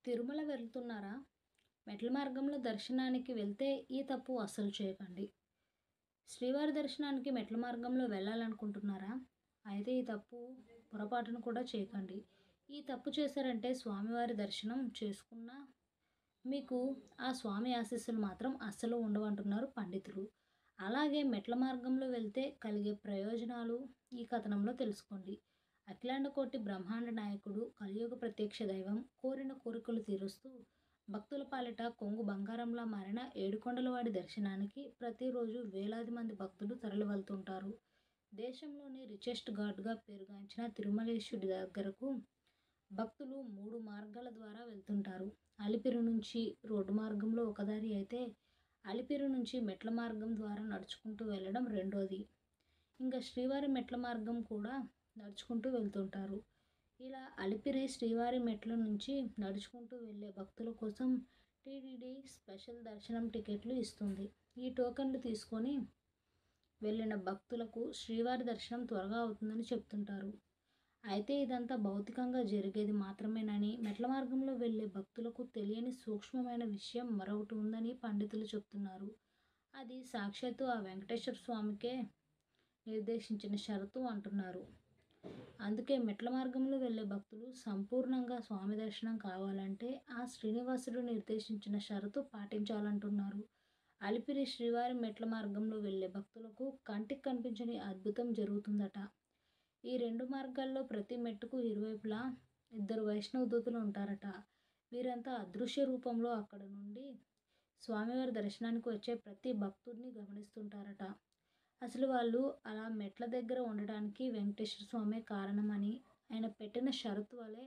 తిరుమల వెళ్తున్నారా? మెట్ల మార్గంలో దర్శనానికి వెళ్తే ఈ తప్పు అస్సలు చేయకండి. శ్రీవారి దర్శనానికి మెట్ల మార్గంలో వెళ్ళాలనుకుంటున్నారా? అయితే ఈ తప్పు పొరపాటును కూడా చేయకండి. ఈ తప్పు చేశారంటే స్వామివారి దర్శనం చేసుకున్నా మీకు ఆ స్వామి ఆశీస్సులు మాత్రం అస్సలు ఉండవంటున్నారు పండితులు. అలాగే మెట్ల మార్గంలో వెళ్తే కలిగే ప్రయోజనాలు ఈ కథనంలో తెలుసుకోండి. అఖిలాండ కోటి బ్రహ్మాండ నాయకుడు, కలియుగ ప్రత్యక్ష దైవం, కోరిన కోరికలు తీరుస్తూ భక్తుల పాలిట కొంగు బంగారంలా మారిన ఏడుకొండలవాడి దర్శనానికి ప్రతిరోజు వేలాది మంది భక్తులు తరలివెళ్తుంటారు. దేశంలోని రిచెస్ట్ ఘాట్‌గా పేరుగాంచిన తిరుమలేశుడి దగ్గరకు భక్తులు 3 మార్గాల ద్వారా వెళ్తుంటారు. అలిపిరి నుంచి రోడ్డు మార్గంలో ఒక దారి అయితే, అలిపిరి నుంచి మెట్ల మార్గం ద్వారా నడుచుకుంటూ వెళ్ళడం రెండోది. ఇంకా శ్రీవారి మెట్ల మార్గం కూడా నడుచుకుంటూ వెళ్తుంటారు. ఇలా అలిపిరి శ్రీవారి మెట్ల నుంచి నడుచుకుంటూ వెళ్ళే భక్తుల కోసం టీటీడీ స్పెషల్ దర్శనం టికెట్లు ఇస్తుంది. ఈ టోకెన్లు తీసుకొని వెళ్ళిన భక్తులకు శ్రీవారి దర్శనం త్వరగా అవుతుందని చెప్తుంటారు. అయితే ఇదంతా భౌతికంగా జరిగేది మాత్రమేనని, మెట్ల మార్గంలో వెళ్ళే భక్తులకు తెలియని సూక్ష్మమైన విషయం మరొకటి ఉందని పండితులు చెప్తున్నారు. అది సాక్షాత్తు ఆ వెంకటేశ్వర స్వామికే నిర్దేశించిన షరతు అంటున్నారు. అందుకే మెట్ల మార్గంలో వెళ్ళే భక్తులు సంపూర్ణంగా స్వామి దర్శనం కావాలంటే ఆ శ్రీనివాసుడు నిర్దేశించిన షరతు పాటించాలంటున్నారు. అలిపిరి శ్రీవారి మెట్ల మార్గంలో వెళ్ళే భక్తులకు కంటికి కనిపించని అద్భుతం జరుగుతుందట. ఈ 2 మార్గాల్లో ప్రతి మెట్టుకు ఇరువైపులా 2 వైష్ణవ దూతలు ఉంటారట. వీరంతా అదృశ్య రూపంలో అక్కడ నుండి స్వామివారి దర్శనానికి వచ్చే ప్రతి భక్తుడిని గమనిస్తుంటారట. అసలు వాళ్ళు అలా మెట్ల దగ్గర ఉండడానికి వెంకటేశ్వర స్వామే కారణమని, ఆయన పెట్టిన షరతు వలె